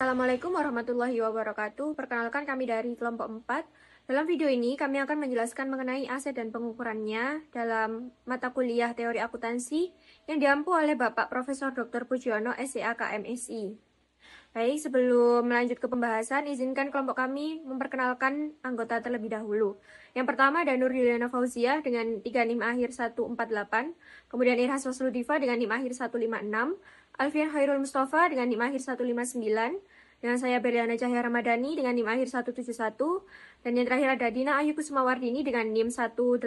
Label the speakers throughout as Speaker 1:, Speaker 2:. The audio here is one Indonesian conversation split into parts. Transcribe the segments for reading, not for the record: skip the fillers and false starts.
Speaker 1: Assalamualaikum warahmatullahi wabarakatuh. Perkenalkan kami dari kelompok 4. Dalam video ini kami akan menjelaskan mengenai aset dan pengukurannya dalam mata kuliah teori akuntansi yang diampu oleh Bapak Profesor Dr. Pujono SCA KMSI. Baik, sebelum melanjut ke pembahasan, izinkan kelompok kami memperkenalkan anggota terlebih dahulu. Yang pertama ada Nur Yuliana Fauzia dengan 3 NIM akhir 148, kemudian Irhas Wasludiva dengan NIM akhir 156, Alfian Khairul Mustafa dengan NIM akhir 159, dengan saya Berliana Cahya Ramadhani dengan NIM akhir 171, dan yang terakhir ada Dina Ayu Kusumawardini dengan NIM 187.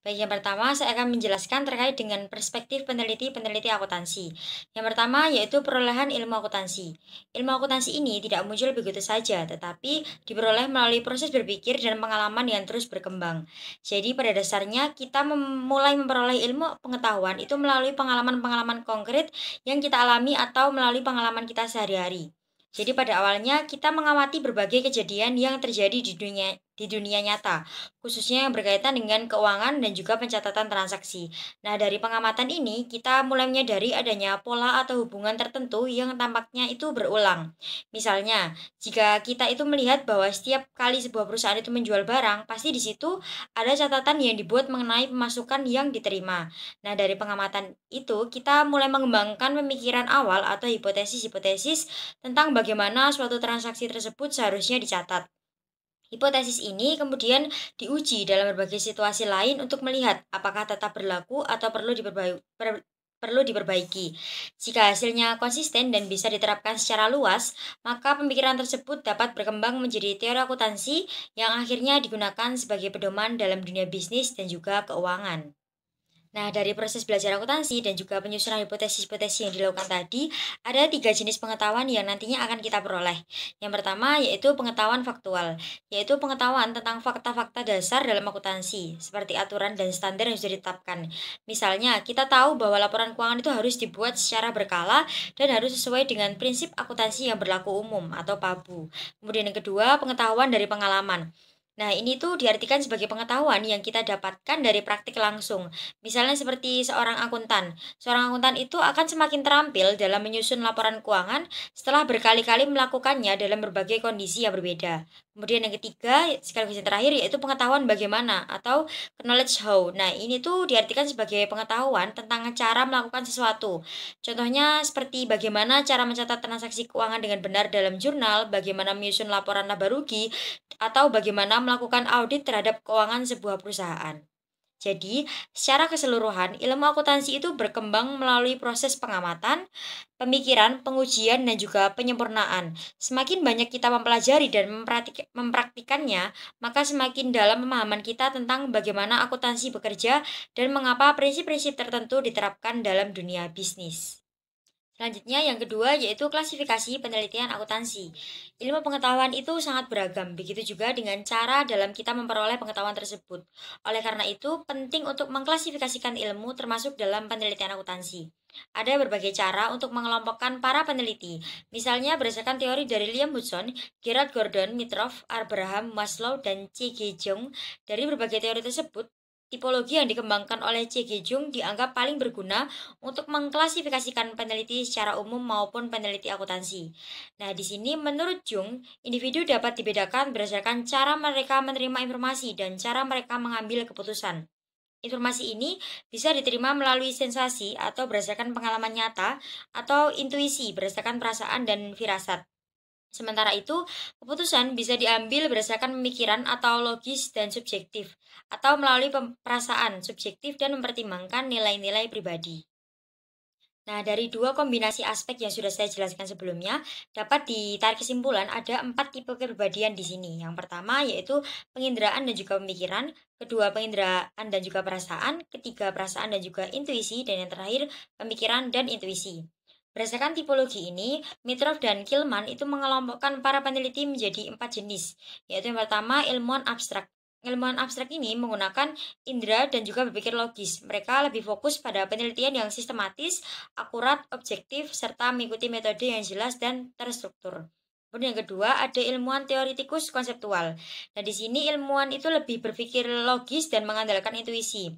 Speaker 2: Baik, yang pertama saya akan menjelaskan terkait dengan perspektif peneliti akuntansi. Yang pertama yaitu perolehan ilmu akuntansi. Ilmu akuntansi ini tidak muncul begitu saja, tetapi diperoleh melalui proses berpikir dan pengalaman yang terus berkembang. Jadi pada dasarnya kita mulai memperoleh ilmu pengetahuan itu melalui pengalaman-pengalaman konkret yang kita alami atau melalui pengalaman kita sehari-hari. Jadi pada awalnya kita mengamati berbagai kejadian yang terjadi di dunia nyata, khususnya yang berkaitan dengan keuangan dan juga pencatatan transaksi. Nah, dari pengamatan ini, kita mulai menyadari adanya pola atau hubungan tertentu yang tampaknya itu berulang. Misalnya, jika kita itu melihat bahwa setiap kali sebuah perusahaan itu menjual barang, pasti di situ ada catatan yang dibuat mengenai pemasukan yang diterima. Nah, dari pengamatan itu, kita mulai mengembangkan pemikiran awal atau hipotesis-hipotesis tentang bagaimana suatu transaksi tersebut seharusnya dicatat. Hipotesis ini kemudian diuji dalam berbagai situasi lain untuk melihat apakah tetap berlaku atau perlu diperbaiki. Jika hasilnya konsisten dan bisa diterapkan secara luas, maka pemikiran tersebut dapat berkembang menjadi teori akuntansi yang akhirnya digunakan sebagai pedoman dalam dunia bisnis dan juga keuangan. Nah, dari proses belajar akuntansi dan juga penyusunan hipotesis-hipotesis yang dilakukan tadi, ada 3 jenis pengetahuan yang nantinya akan kita peroleh. Yang pertama yaitu pengetahuan faktual, yaitu pengetahuan tentang fakta-fakta dasar dalam akuntansi, seperti aturan dan standar yang sudah ditetapkan. Misalnya, kita tahu bahwa laporan keuangan itu harus dibuat secara berkala dan harus sesuai dengan prinsip akuntansi yang berlaku umum atau PABU. Kemudian yang kedua, pengetahuan dari pengalaman. Nah, ini tuh diartikan sebagai pengetahuan yang kita dapatkan dari praktik langsung. Misalnya seperti seorang akuntan. Seorang akuntan itu akan semakin terampil dalam menyusun laporan keuangan setelah berkali-kali melakukannya dalam berbagai kondisi yang berbeda. Kemudian yang ketiga, sekaligus yang terakhir yaitu pengetahuan bagaimana atau knowledge how. Nah, ini tuh diartikan sebagai pengetahuan tentang cara melakukan sesuatu. Contohnya seperti bagaimana cara mencatat transaksi keuangan dengan benar dalam jurnal, bagaimana menyusun laporan laba rugi, atau bagaimana melakukan audit terhadap keuangan sebuah perusahaan. Jadi, secara keseluruhan, ilmu akuntansi itu berkembang melalui proses pengamatan, pemikiran, pengujian, dan juga penyempurnaan. Semakin banyak kita mempelajari dan mempraktikannya, maka semakin dalam pemahaman kita tentang bagaimana akuntansi bekerja dan mengapa prinsip-prinsip tertentu diterapkan dalam dunia bisnis. Selanjutnya yang kedua yaitu klasifikasi penelitian akuntansi. Ilmu pengetahuan itu sangat beragam, begitu juga dengan cara dalam kita memperoleh pengetahuan tersebut. Oleh karena itu, penting untuk mengklasifikasikan ilmu termasuk dalam penelitian akuntansi. Ada berbagai cara untuk mengelompokkan para peneliti, misalnya berdasarkan teori dari Liam Hudson, Gerard Gordon, Mitrov, Abraham Maslow, dan C. G. Jung. Dari berbagai teori tersebut, tipologi yang dikembangkan oleh C. G. Jung dianggap paling berguna untuk mengklasifikasikan peneliti secara umum maupun peneliti akuntansi. Nah, di sini menurut Jung, individu dapat dibedakan berdasarkan cara mereka menerima informasi dan cara mereka mengambil keputusan. Informasi ini bisa diterima melalui sensasi atau berdasarkan pengalaman nyata atau intuisi berdasarkan perasaan dan firasat. Sementara itu, keputusan bisa diambil berdasarkan pemikiran atau logis dan subjektif, atau melalui perasaan subjektif dan mempertimbangkan nilai-nilai pribadi. Nah, dari dua kombinasi aspek yang sudah saya jelaskan sebelumnya, dapat ditarik kesimpulan ada 4 tipe kepribadian di sini. Yang pertama yaitu penginderaan dan juga pemikiran, kedua penginderaan dan juga perasaan, ketiga perasaan dan juga intuisi, dan yang terakhir pemikiran dan intuisi. Berdasarkan tipologi ini, Mitrov dan Kilman itu mengelompokkan para peneliti menjadi 4 jenis, yaitu yang pertama ilmuwan abstrak. Ilmuwan abstrak ini menggunakan indera dan juga berpikir logis. Mereka lebih fokus pada penelitian yang sistematis, akurat, objektif, serta mengikuti metode yang jelas dan terstruktur. Kemudian yang kedua ada ilmuwan teoritikus konseptual. Nah, di sini ilmuwan itu lebih berpikir logis dan mengandalkan intuisi.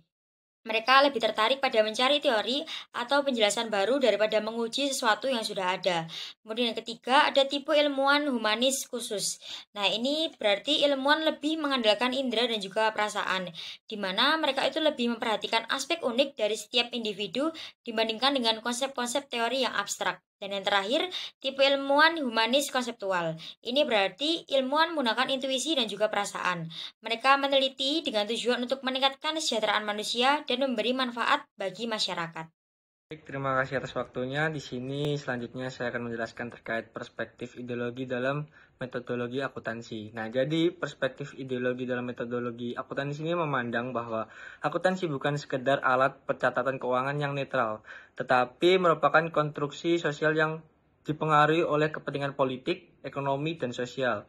Speaker 2: Mereka lebih tertarik pada mencari teori atau penjelasan baru daripada menguji sesuatu yang sudah ada. Kemudian yang ketiga, ada tipe ilmuwan humanis khusus. Nah, ini berarti ilmuwan lebih mengandalkan indera dan juga perasaan, di mana mereka itu lebih memperhatikan aspek unik dari setiap individu dibandingkan dengan konsep-konsep teori yang abstrak. Dan yang terakhir, tipe ilmuwan humanis konseptual. Ini berarti ilmuwan menggunakan intuisi dan juga perasaan. Mereka meneliti dengan tujuan untuk meningkatkan kesejahteraan manusia dan memberi manfaat bagi masyarakat.
Speaker 3: Baik, terima kasih atas waktunya. Di sini selanjutnya saya akan menjelaskan terkait perspektif ideologi dalam metodologi akuntansi. Nah, jadi perspektif ideologi dalam metodologi akuntansi ini memandang bahwa akuntansi bukan sekedar alat pencatatan keuangan yang netral, tetapi merupakan konstruksi sosial yang dipengaruhi oleh kepentingan politik, ekonomi, dan sosial.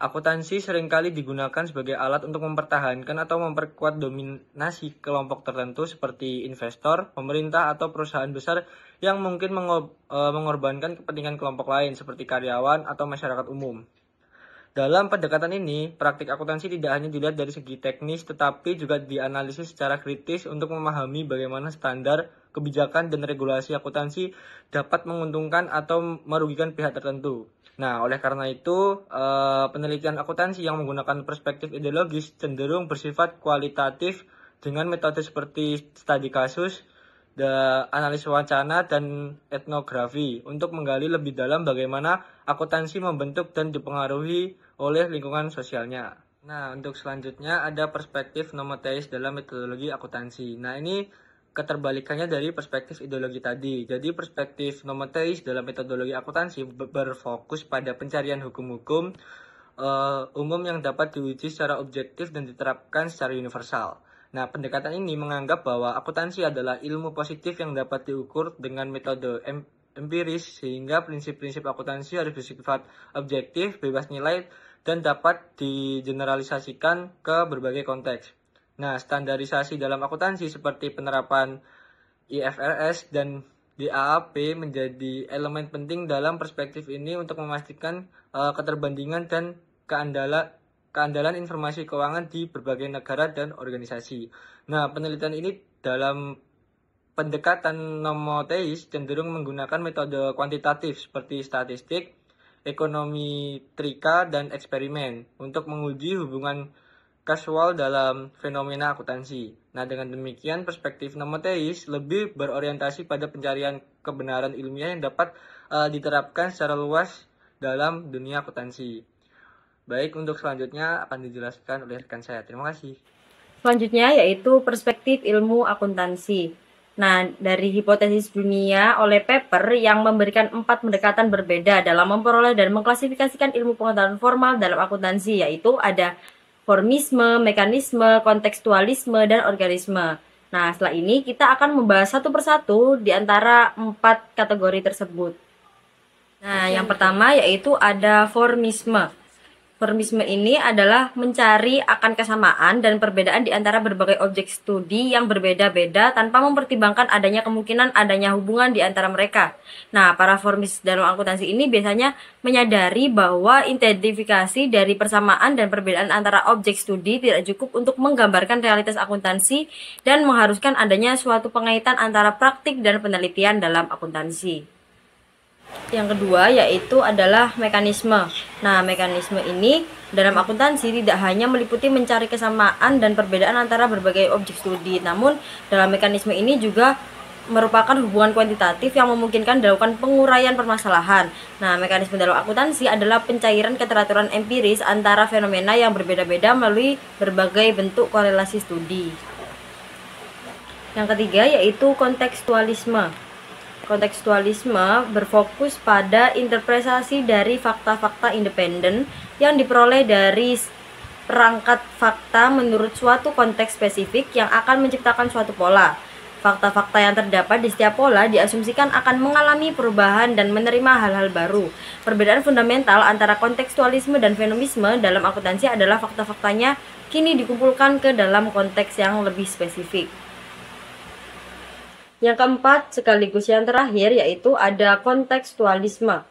Speaker 3: Akuntansi seringkali digunakan sebagai alat untuk mempertahankan atau memperkuat dominasi kelompok tertentu seperti investor, pemerintah, atau perusahaan besar yang mungkin mengorbankan kepentingan kelompok lain seperti karyawan atau masyarakat umum. Dalam pendekatan ini, praktik akuntansi tidak hanya dilihat dari segi teknis, tetapi juga dianalisis secara kritis untuk memahami bagaimana standar, kebijakan, dan regulasi akuntansi dapat menguntungkan atau merugikan pihak tertentu. Nah, oleh karena itu, penelitian akuntansi yang menggunakan perspektif ideologis cenderung bersifat kualitatif dengan metode seperti studi kasus, analisis wacana, dan etnografi untuk menggali lebih dalam bagaimana akuntansi membentuk dan dipengaruhi oleh lingkungan sosialnya. Nah, untuk selanjutnya ada perspektif nomoteis dalam metodologi akuntansi. Nah, ini keterbalikannya dari perspektif ideologi tadi. Jadi perspektif nomoteis dalam metodologi akuntansi berfokus pada pencarian hukum-hukum umum yang dapat diuji secara objektif dan diterapkan secara universal. Nah, pendekatan ini menganggap bahwa akuntansi adalah ilmu positif yang dapat diukur dengan metode empiris, sehingga prinsip-prinsip akuntansi harus bersifat objektif, bebas nilai, dan dapat digeneralisasikan ke berbagai konteks. Nah, standarisasi dalam akuntansi seperti penerapan IFRS dan DAAP menjadi elemen penting dalam perspektif ini untuk memastikan keterbandingan dan keandalan informasi keuangan di berbagai negara dan organisasi. Nah, penelitian ini dalam pendekatan nomoteis cenderung menggunakan metode kuantitatif seperti statistik, ekonometrika, dan eksperimen untuk menguji hubungan kasual dalam fenomena akuntansi. Nah, dengan demikian perspektif nomoteis lebih berorientasi pada pencarian kebenaran ilmiah yang dapat diterapkan secara luas dalam dunia akuntansi. Baik, untuk selanjutnya akan dijelaskan oleh rekan saya. Terima kasih.
Speaker 4: Selanjutnya yaitu perspektif ilmu akuntansi. Nah, dari hipotesis dunia oleh Pepper yang memberikan 4 pendekatan berbeda dalam memperoleh dan mengklasifikasikan ilmu pengetahuan formal dalam akuntansi, yaitu ada formisme, mekanisme, kontekstualisme, dan organisme. Nah, setelah ini kita akan membahas satu persatu di antara 4 kategori tersebut. Nah, yang pertama yaitu ada formisme. Formisme ini adalah mencari akan kesamaan dan perbedaan di antara berbagai objek studi yang berbeda-beda tanpa mempertimbangkan adanya kemungkinan adanya hubungan di antara mereka. Nah, para formis dalam akuntansi ini biasanya menyadari bahwa identifikasi dari persamaan dan perbedaan antara objek studi tidak cukup untuk menggambarkan realitas akuntansi dan mengharuskan adanya suatu pengaitan antara praktik dan penelitian dalam akuntansi. Yang kedua yaitu adalah mekanisme. Nah, mekanisme ini dalam akuntansi tidak hanya meliputi mencari kesamaan dan perbedaan antara berbagai objek studi, namun dalam mekanisme ini juga merupakan hubungan kuantitatif yang memungkinkan dilakukan penguraian permasalahan. Nah, mekanisme dalam akuntansi adalah pencairan keteraturan empiris antara fenomena yang berbeda-beda melalui berbagai bentuk korelasi studi. Yang ketiga yaitu kontekstualisme. Kontekstualisme berfokus pada interpretasi dari fakta-fakta independen yang diperoleh dari perangkat fakta menurut suatu konteks spesifik yang akan menciptakan suatu pola. Fakta-fakta yang terdapat di setiap pola diasumsikan akan mengalami perubahan dan menerima hal-hal baru. Perbedaan fundamental antara kontekstualisme dan fenomisme dalam akuntansi adalah fakta-faktanya kini dikumpulkan ke dalam konteks yang lebih spesifik. Yang keempat sekaligus yang terakhir yaitu ada kontekstualisme.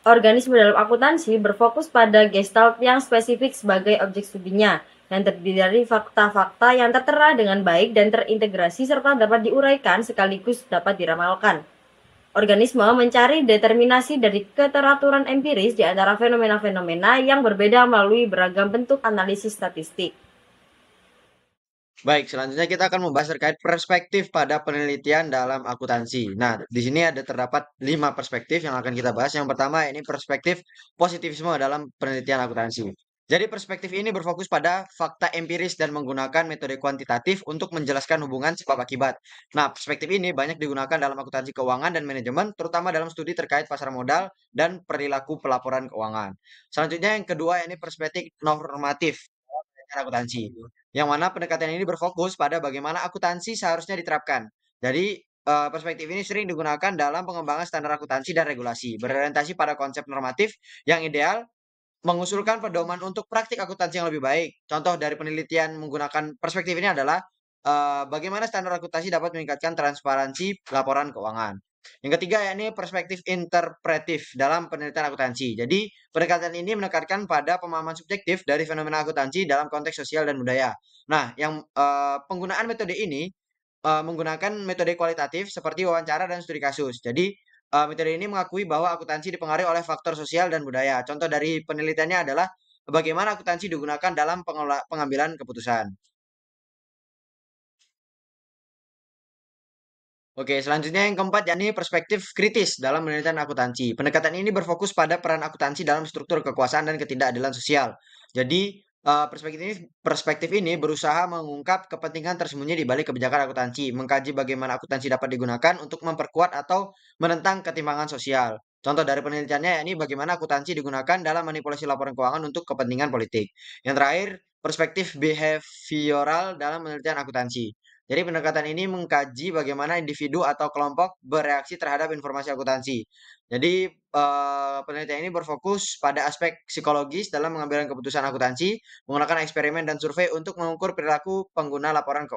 Speaker 4: Organisme dalam akuntansi berfokus pada gestalt yang spesifik sebagai objek studinya, yang terdiri dari fakta-fakta yang tertera dengan baik dan terintegrasi serta dapat diuraikan sekaligus dapat diramalkan. Organisme mencari determinasi dari keteraturan empiris di antara fenomena-fenomena yang berbeda melalui beragam bentuk analisis statistik.
Speaker 5: Baik, selanjutnya kita akan membahas terkait perspektif pada penelitian dalam akuntansi. Nah, di sini terdapat 5 perspektif yang akan kita bahas. Yang pertama ini perspektif positivisme dalam penelitian akuntansi. Jadi perspektif ini berfokus pada fakta empiris dan menggunakan metode kuantitatif untuk menjelaskan hubungan sebab akibat. Nah, perspektif ini banyak digunakan dalam akuntansi keuangan dan manajemen, terutama dalam studi terkait pasar modal dan perilaku pelaporan keuangan. Selanjutnya yang kedua ini perspektif normatif dalam akuntansi. Yang mana pendekatan ini berfokus pada bagaimana akuntansi seharusnya diterapkan. Jadi, perspektif ini sering digunakan dalam pengembangan standar akuntansi dan regulasi, berorientasi pada konsep normatif yang ideal, mengusulkan pedoman untuk praktik akuntansi yang lebih baik. Contoh dari penelitian menggunakan perspektif ini adalah bagaimana standar akuntansi dapat meningkatkan transparansi laporan keuangan. Yang ketiga yakni perspektif interpretif dalam penelitian akuntansi. Jadi, pendekatan ini menekankan pada pemahaman subjektif dari fenomena akuntansi dalam konteks sosial dan budaya. Nah, yang penggunaan metode ini menggunakan metode kualitatif seperti wawancara dan studi kasus. Jadi, metode ini mengakui bahwa akuntansi dipengaruhi oleh faktor sosial dan budaya. Contoh dari penelitiannya adalah bagaimana akuntansi digunakan dalam pengambilan keputusan. Oke, selanjutnya yang keempat yakni perspektif kritis dalam penelitian akuntansi. Pendekatan ini berfokus pada peran akuntansi dalam struktur kekuasaan dan ketidakadilan sosial. Jadi, perspektif ini berusaha mengungkap kepentingan tersembunyi di balik kebijakan akuntansi, mengkaji bagaimana akuntansi dapat digunakan untuk memperkuat atau menentang ketimpangan sosial. Contoh dari penelitiannya yakni bagaimana akuntansi digunakan dalam manipulasi laporan keuangan untuk kepentingan politik. Yang terakhir, perspektif behavioral dalam penelitian akuntansi. Jadi pendekatan ini mengkaji bagaimana individu atau kelompok bereaksi terhadap informasi akuntansi. Jadi penelitian ini berfokus pada aspek psikologis dalam pengambilan keputusan akuntansi, menggunakan eksperimen dan survei untuk mengukur perilaku pengguna laporan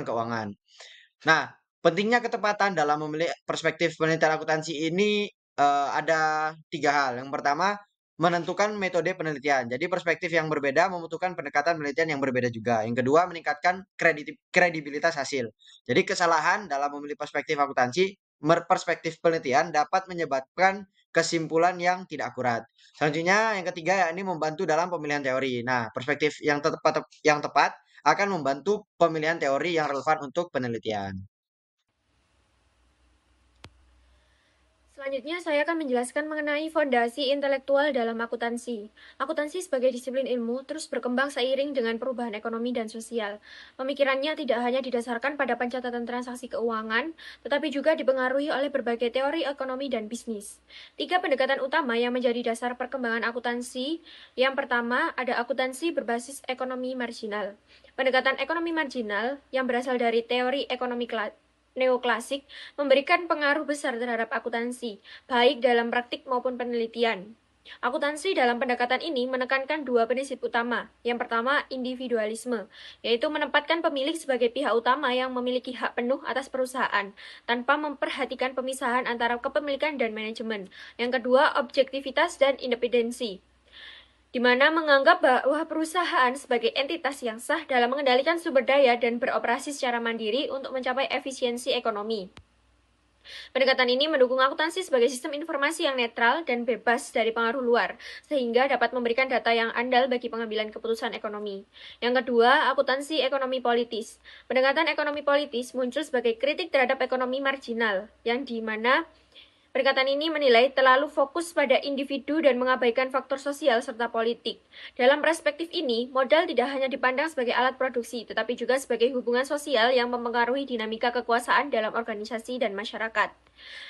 Speaker 5: keuangan. Nah, pentingnya ketepatan dalam memilih perspektif penelitian akuntansi ini ada 3 hal. Yang pertama, menentukan metode penelitian. Jadi perspektif yang berbeda membutuhkan pendekatan penelitian yang berbeda juga. Yang kedua, meningkatkan kredibilitas hasil. Jadi kesalahan dalam memilih perspektif akuntansi, perspektif penelitian dapat menyebabkan kesimpulan yang tidak akurat. Selanjutnya, yang ketiga yakni membantu dalam pemilihan teori. Nah, perspektif yang tepat akan membantu pemilihan teori yang relevan untuk penelitian.
Speaker 1: Selanjutnya, saya akan menjelaskan mengenai fondasi intelektual dalam akuntansi. Akuntansi sebagai disiplin ilmu terus berkembang seiring dengan perubahan ekonomi dan sosial. Pemikirannya tidak hanya didasarkan pada pencatatan transaksi keuangan, tetapi juga dipengaruhi oleh berbagai teori ekonomi dan bisnis. 3 pendekatan utama yang menjadi dasar perkembangan akuntansi. Yang pertama, ada akuntansi berbasis ekonomi marginal. Pendekatan ekonomi marginal yang berasal dari teori ekonomi neoklasik memberikan pengaruh besar terhadap akuntansi, baik dalam praktik maupun penelitian. Akuntansi dalam pendekatan ini menekankan 2 prinsip utama. Yang pertama, individualisme, yaitu menempatkan pemilik sebagai pihak utama yang memiliki hak penuh atas perusahaan, tanpa memperhatikan pemisahan antara kepemilikan dan manajemen. Yang kedua, objektivitas dan independensi, di mana menganggap bahwa perusahaan sebagai entitas yang sah dalam mengendalikan sumber daya dan beroperasi secara mandiri untuk mencapai efisiensi ekonomi. Pendekatan ini mendukung akuntansi sebagai sistem informasi yang netral dan bebas dari pengaruh luar, sehingga dapat memberikan data yang andal bagi pengambilan keputusan ekonomi. Yang kedua, akuntansi ekonomi politis. Pendekatan ekonomi politis muncul sebagai kritik terhadap ekonomi marginal, yang di mana pendekatan ini menilai terlalu fokus pada individu dan mengabaikan faktor sosial serta politik. Dalam perspektif ini, modal tidak hanya dipandang sebagai alat produksi, tetapi juga sebagai hubungan sosial yang mempengaruhi dinamika kekuasaan dalam organisasi dan masyarakat.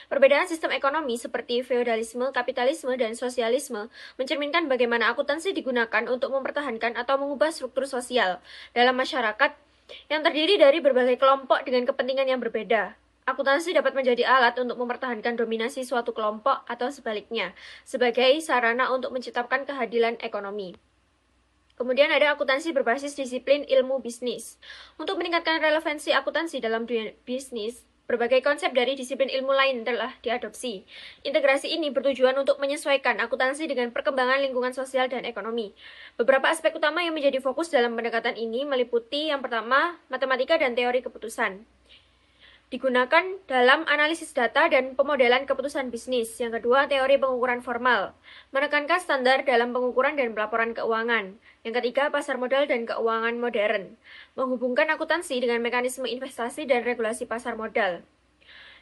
Speaker 1: Perbedaan sistem ekonomi seperti feodalisme, kapitalisme, dan sosialisme mencerminkan bagaimana akuntansi digunakan untuk mempertahankan atau mengubah struktur sosial dalam masyarakat yang terdiri dari berbagai kelompok dengan kepentingan yang berbeda. Akuntansi dapat menjadi alat untuk mempertahankan dominasi suatu kelompok atau sebaliknya, sebagai sarana untuk menciptakan keadilan ekonomi. Kemudian ada akuntansi berbasis disiplin ilmu bisnis. Untuk meningkatkan relevansi akuntansi dalam dunia bisnis, berbagai konsep dari disiplin ilmu lain telah diadopsi. Integrasi ini bertujuan untuk menyesuaikan akuntansi dengan perkembangan lingkungan sosial dan ekonomi. Beberapa aspek utama yang menjadi fokus dalam pendekatan ini meliputi yang pertama, matematika dan teori keputusan. Digunakan dalam analisis data dan pemodelan keputusan bisnis. Yang kedua, teori pengukuran formal, menekankan standar dalam pengukuran dan pelaporan keuangan. Yang ketiga, pasar modal dan keuangan modern, menghubungkan akuntansi dengan mekanisme investasi dan regulasi pasar modal.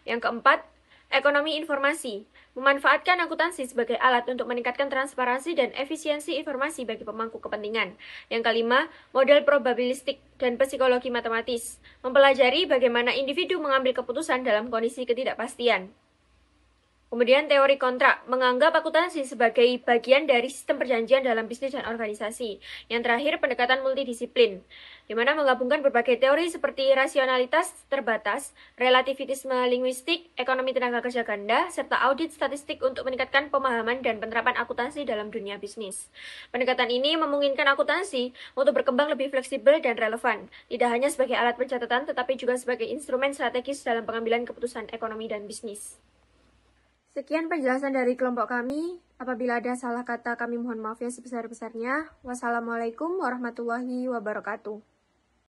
Speaker 1: Yang keempat, ekonomi informasi, memanfaatkan akuntansi sebagai alat untuk meningkatkan transparansi dan efisiensi informasi bagi pemangku kepentingan. Yang kelima, model probabilistik dan psikologi matematis, mempelajari bagaimana individu mengambil keputusan dalam kondisi ketidakpastian. Kemudian teori kontrak, menganggap akuntansi sebagai bagian dari sistem perjanjian dalam bisnis dan organisasi. Yang terakhir, pendekatan multidisiplin, di mana menggabungkan berbagai teori seperti rasionalitas terbatas, relativitisme linguistik, ekonomi tenaga kerja ganda, serta audit statistik untuk meningkatkan pemahaman dan penerapan akuntansi dalam dunia bisnis. Pendekatan ini memungkinkan akuntansi untuk berkembang lebih fleksibel dan relevan, tidak hanya sebagai alat pencatatan, tetapi juga sebagai instrumen strategis dalam pengambilan keputusan ekonomi dan bisnis. Sekian penjelasan dari kelompok kami. Apabila ada salah kata, kami mohon maaf yang sebesar-besarnya. Wassalamualaikum warahmatullahi wabarakatuh.